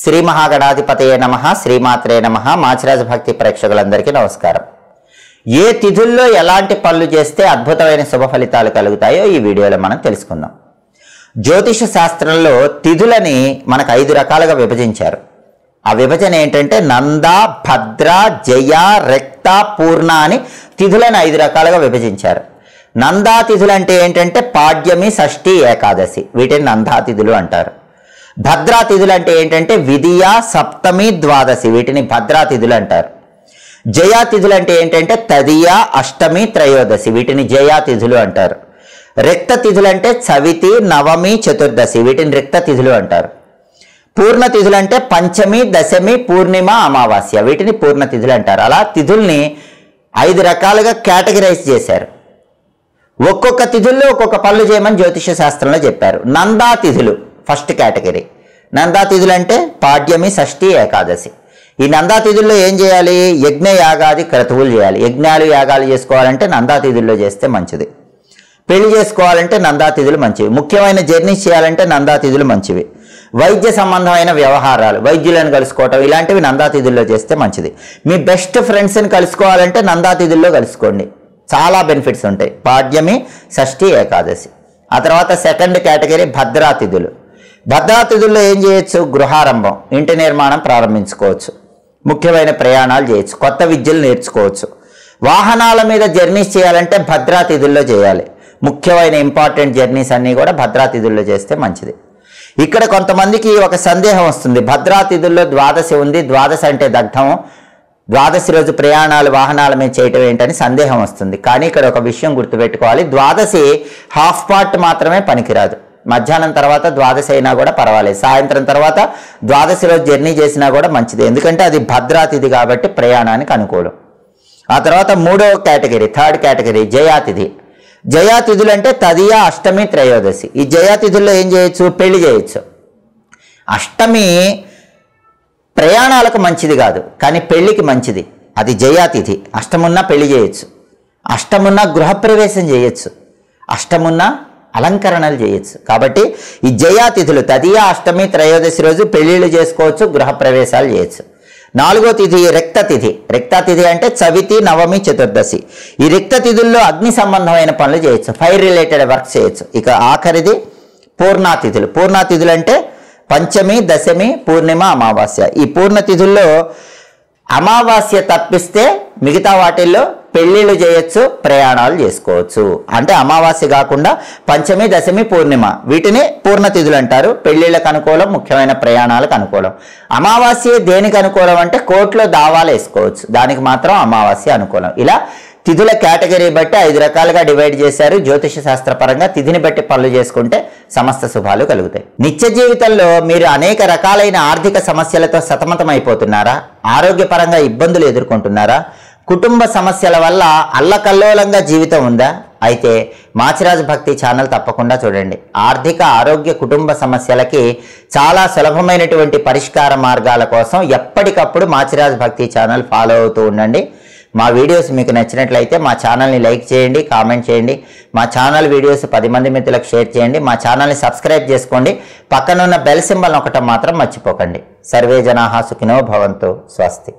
శ్రీ మహాగణాధిపతయే నమః, శ్రీమాత్రే నమః. మాచిరాజు భక్తి ప్రేక్షకులందరికీ నమస్కారం. ఏ తిథుల్లో ఎలాంటి పనులు చేస్తే అద్భుతమైన శుభ ఫలితాలు కలుగుతాయో ఈ వీడియోలో మనం తెలుసుకుందాం. జ్యోతిష శాస్త్రంలో తిథులని మనకు 5 రకాలుగా విభజించారు. ఆ విభజన ఏంటంటే నంద, భద్ర, జయ, రక్త, పూర్ణ అని తిథులను 5 రకాలుగా విభజించారు. నందా తిథులు అంటే ఏంటంటే పాడ్యమి, షష్ఠి, ఏకాదశి, వీటిని నందా తిథులు అంటారు. భద్రా తిథులు అంటే ఏంటంటే విదియ, సప్తమి, ద్వాదశి, వీటిని భద్రా తిథులు అంటారు. జయా తిథులు అంటే ఏంటంటే తదియ, అష్టమి, త్రయోదశి, వీటిని జయా తిథులు అంటారు. రిక్త తిథులు అంటే చవితి, నవమి, చతుర్దశి, వీటిని రిక్త తిథులు అంటారు. పూర్ణ తిథులు అంటే పంచమి, దశమి, పూర్ణిమ, అమావాస్య, వీటిని పూర్ణ తిథులు అంటారు. అలా తిథుల్ని 5 రకాలుగా కేటగిరైజ్ చేశారు. ఒక్కొక్క తిథుల్లో ఒక్కొక్క పనులు చేయమని జ్యోతిష శాస్త్రంలో చెప్పారు. నందా తిథులు ఫస్ట్ కేటగిరీ. నందా తిథులు అంటే పాడ్యమి, షష్ఠి, ఏకాదశి. ఈ నందా తిథుల్లో ఏం చేయాలి? యజ్ఞ యాగాది క్రతువులు చేయాలి. యజ్ఞాలు యాగాలు చేసుకోవాలంటే నందా తిథుల్లో చేస్తే మంచిది. పెళ్లి చేసుకోవాలంటే నందా తిథులు మంచివి. ముఖ్యమైన జర్నీస్ చేయాలంటే నందా తిథులు మంచివి. వైద్య సంబంధమైన వ్యవహారాలు, వైద్యులను కలుసుకోవటం, ఇలాంటివి నందా తిథుల్లో చేస్తే మంచిది. మీ బెస్ట్ ఫ్రెండ్స్ని కలుసుకోవాలంటే నందా తిథుల్లో కలుసుకోండి, చాలా బెనిఫిట్స్ ఉంటాయి. పాడ్యమి, షష్ఠి, ఏకాదశి. ఆ తర్వాత సెకండ్ కేటగిరీ భద్రా తిథులు. భద్రా తిథుల్లో ఏం చేయొచ్చు? గృహారంభం, ఇంటి నిర్మాణం ప్రారంభించుకోవచ్చు, ముఖ్యమైన ప్రయాణాలు చేయొచ్చు, కొత్త విద్యలు నేర్చుకోవచ్చు. వాహనాల మీద జర్నీస్ చేయాలంటే భద్రా తిథుల్లో చేయాలి. ముఖ్యమైన ఇంపార్టెంట్ జర్నీస్ అన్నీ కూడా భద్రా తిథుల్లో చేస్తే మంచిది. ఇక్కడ కొంతమందికి ఒక సందేహం వస్తుంది, భద్రా తిథుల్లో ద్వాదశి ఉంది, ద్వాదశి అంటే దగ్ధం, ద్వాదశి రోజు ప్రయాణాలు వాహనాల మీద చేయటం ఏంటని సందేహం వస్తుంది. కానీ ఇక్కడ ఒక విషయం గుర్తుపెట్టుకోవాలి, ద్వాదశి హాఫ్ పార్ట్ మాత్రమే పనికిరాదు. మధ్యాహ్నం తర్వాత ద్వాదశి అయినా కూడా పర్వాలేదు, సాయంత్రం తర్వాత ద్వాదశి రోజు జర్నీ చేసినా కూడా మంచిది, ఎందుకంటే అది భద్రా తిథి కాబట్టి ప్రయాణానికి అనుకూలం. ఆ తర్వాత మూడవ కేటగిరీ, థర్డ్ కేటగిరీ జయాతిథి. జయాతిథులు అంటే తదియ, అష్టమి, త్రయోదశి. ఈ జయాతిథుల్లో ఏం చేయొచ్చు? పెళ్లి చేయొచ్చు. అష్టమి ప్రయాణాలకు మంచిది కాదు, కానీ పెళ్లికి మంచిది, అది జయాతిథి. అష్టమున్నా పెళ్లి చేయొచ్చు, అష్టమున్నా గృహప్రవేశం చేయొచ్చు, అష్టమున్నా అలంకరణలు చేయొచ్చు. కాబట్టి ఈ జయాతిథులు తదియ, అష్టమి, త్రయోదశి రోజు పెళ్లిళ్ళు చేసుకోవచ్చు, గృహప్రవేశాలు చేయొచ్చు. 4వ తిథి రిక్త తిథి. రిక్త తిథి అంటే చవితి, నవమి, చతుర్దశి. ఈ రిక్త తిథుల్లో అగ్ని సంబంధమైన పనులు చేయొచ్చు, ఫైర్ రిలేటెడ్ వర్క్ చేయొచ్చు. ఇక ఆఖరిది పూర్ణాతిథులు. పూర్ణాతిథులు అంటే పంచమి, దశమి, పూర్ణిమ, అమావాస్య. ఈ పూర్ణ తిథుల్లో అమావాస్య తప్పిస్తే మిగతా వాటిల్లో పెళ్లిళ్ళు చేయొచ్చు, ప్రయాణాలు చేసుకోవచ్చు. అంటే అమావాస్య కాకుండా పంచమి, దశమి, పూర్ణిమ, వీటిని పూర్ణ తిథులు అంటారు. పెళ్లిళ్ళకు అనుకూలం, ముఖ్యమైన ప్రయాణాలకు అనుకూలం. అమావాస్య దేనికి అనుకూలం అంటే కోర్టులో దావాలు వేసుకోవచ్చు, దానికి మాత్రం అమావాస్య అనుకూలం. ఇలా తిథుల కేటగిరీ బట్టి 5 రకాలుగా డివైడ్ చేశారు. జ్యోతిష శాస్త్రపరంగా తిథిని బట్టి పనులు చేసుకుంటే సమస్త శుభాలు కలుగుతాయి. నిత్య జీవితంలో మీరు అనేక రకాలైన ఆర్థిక సమస్యలతో సతమతమైపోతున్నారా? ఆరోగ్యపరంగా ఇబ్బందులు ఎదుర్కొంటున్నారా? కుటుంబ సమస్యల వల్ల అల్లకల్లోలంగా జీవితం ఉందా? అయితే మాచిరాజు భక్తి ఛానల్ తప్పకుండా చూడండి. ఆర్థిక, ఆరోగ్య, కుటుంబ సమస్యలకి చాలా సులభమైనటువంటి పరిష్కార మార్గాల కోసం ఎప్పటికప్పుడు మాచిరాజు భక్తి ఛానల్ ఫాలో అవుతూ ఉండండి. మా వీడియోస్ మీకు నచ్చినట్లయితే మా ఛానల్ని లైక్ చేయండి, కామెంట్ చేయండి. మా ఛానల్ వీడియోస్ 10 మంది మిత్రులకు షేర్ చేయండి. మా ఛానల్ని సబ్స్క్రైబ్ చేసుకోండి. పక్కనున్న బెల్ సింబల్ నొక్కటం మాత్రం మర్చిపోకండి. సర్వే జనాః సుఖినో భవంతు. స్వస్తి.